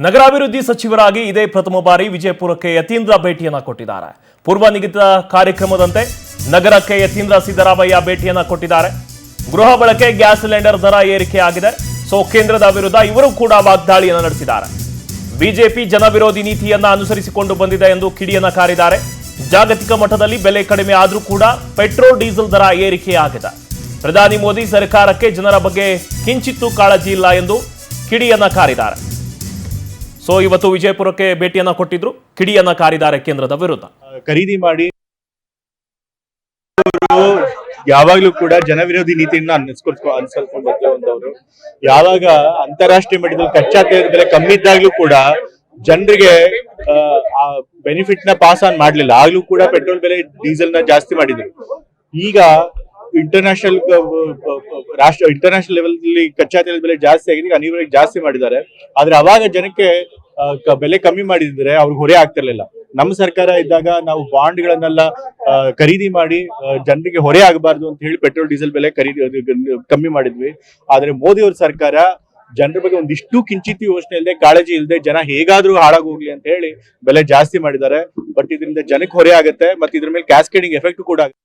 ನಗರಾಭಿವೃದ್ಧಿ ಸಚಿವರಾಗಿ ಇದೇ ಪ್ರಥಮ ಬಾರಿ ವಿಜಯಪುರಕ್ಕೆ ಯತೀಂದ್ರ ಭೇಟಿಯನ್ನ ಕೊಟ್ಟಿದ್ದಾರೆ. ಪೂರ್ವ ನಿಗದಿತ ಕಾರ್ಯಕ್ರಮದಂತೆ ನಗರಕ್ಕೆ ಯತೀಂದ್ರ ಸಿದ್ದರಾಮಯ್ಯ ಭೇಟಿಯನ್ನ ಕೊಟ್ಟಿದ್ದಾರೆ. ಗೃಹ ಬಳಕೆ ಗ್ಯಾಸ್ ಸಿಲಿಂಡರ್ ದರ ಏರಿಕೆ ಆಗಿದೆ. ಕೇಂದ್ರದ ವಿರುದ್ಧ ಇವರು ಕೂಡ ವಾಗ್ದಾಳಿಯನ್ನು ನಡೆಸಿದ್ದಾರೆ. ಬಿಜೆಪಿ ಜನವಿರೋಧಿ ನೀತಿಯನ್ನ ಅನುಸರಿಸಿಕೊಂಡು ಬಂದಿದೆ ಎಂದು ಕಿಡಿಯನ್ನ ಕಾರಿದ್ದಾರೆ. ಜಾಗತಿಕ ಮಟ್ಟದಲ್ಲಿ ಬೆಲೆ ಕಡಿಮೆ ಆದರೂ ಕೂಡ ಪೆಟ್ರೋಲ್ ಡೀಸೆಲ್ ದರ ಏರಿಕೆಯಾಗಿದೆ. ಪ್ರಧಾನಿ ಮೋದಿ ಸರ್ಕಾರಕ್ಕೆ ಜನರ ಬಗ್ಗೆ ಕಿಂಚಿತ್ತೂ ಕಾಳಜಿ ಇಲ್ಲ ಎಂದು ಕಿಡಿಯನ್ನ ಕಾರಿದ್ದಾರೆ. ಇವತ್ತು ವಿಜಯಪುರಕ್ಕೆ ಭೇಟಿಯನ್ನ ಕೊಟ್ಟಿದ್ರು, ಕಿಡಿಯನ್ನ ಕಾರಿದ್ದಾರೆ ಕೇಂದ್ರದ ವಿರುದ್ಧ. ಖರೀದಿ ಮಾಡಿ ಯಾವಾಗ್ಲೂ ಕೂಡ ಜನವಿರೋಧಿ ನೀತಿಯನ್ನ ಅನುಸರಿಸ್ಕೊಂಡು ಬರ್ತಿರುವಂತವ್ರು. ಯಾವಾಗ ಅಂತಾರಾಷ್ಟ್ರೀಯ ಮಟ್ಟದಲ್ಲಿ ಕಚ್ಚಾ ತೈಲದ ಬೆಲೆ ಕಮ್ಮಿ ಇದ್ದಾಗ್ಲೂ ಕೂಡ ಜನರಿಗೆ ಬೆನಿಫಿಟ್ ನ ಪಾಸ್ ಆನ್ ಮಾಡ್ಲಿಲ್ಲ. ಆಗ್ಲೂ ಕೂಡ ಪೆಟ್ರೋಲ್ ಬೆಲೆ ಡೀಸೆಲ್ ನ ಜಾಸ್ತಿ ಮಾಡಿದ್ರು. ಈಗ ಇಂಟರ್ನ್ಯಾಷನಲ್ ಲೆವೆಲ್ ಕಚ್ಚಾ ತೈಲದ ಬೆಲೆ ಜಾಸ್ತಿ ಆಗಿದೆ, ಅನಿವಾರ್ಯವಾಗಿ ಜಾಸ್ತಿ ಮಾಡಿದ್ದಾರೆ. ಆದ್ರೆ ಅವಾಗ ಜನಕ್ಕೆ ಬೆಲೆ ಕಮ್ಮಿ ಮಾಡಿದ್ರೆ ಅವ್ರಿಗೆ ಹೊರೆ ಆಗ್ತಿರ್ಲಿಲ್ಲ. ನಮ್ಮ ಸರ್ಕಾರ ಇದ್ದಾಗ ನಾವು ಬಾಂಡ್ಗಳನ್ನೆಲ್ಲ ಖರೀದಿ ಮಾಡಿ ಜನರಿಗೆ ಹೊರೆ ಆಗಬಾರ್ದು ಅಂತ ಹೇಳಿ ಪೆಟ್ರೋಲ್ ಡೀಸೆಲ್ ಬೆಲೆ ಕಮ್ಮಿ ಮಾಡಿದ್ವಿ. ಆದ್ರೆ ಮೋದಿ ಅವ್ರ ಸರ್ಕಾರ ಜನರ ಬಗ್ಗೆ ಒಂದಿಷ್ಟು ಕಿಂಚಿತ್ ಯೋಚನೆ ಇಲ್ಲದೆ, ಕಾಳಜಿ ಇಲ್ಲದೆ, ಜನ ಹೇಗಾದ್ರೂ ಹಾಳಾಗೋಗ್ಲಿ ಅಂತ ಹೇಳಿ ಬೆಲೆ ಜಾಸ್ತಿ ಮಾಡಿದ್ದಾರೆ. ಬಟ್ ಇದರಿಂದ ಜನಕ್ಕೆ ಹೊರೆ ಆಗುತ್ತೆ, ಮತ್ತೆ ಇದ್ರ ಮೇಲೆ ಕ್ಯಾಸ್ಕೇಡಿಂಗ್ ಎಫೆಕ್ಟ್ ಕೂಡ ಆಗುತ್ತೆ.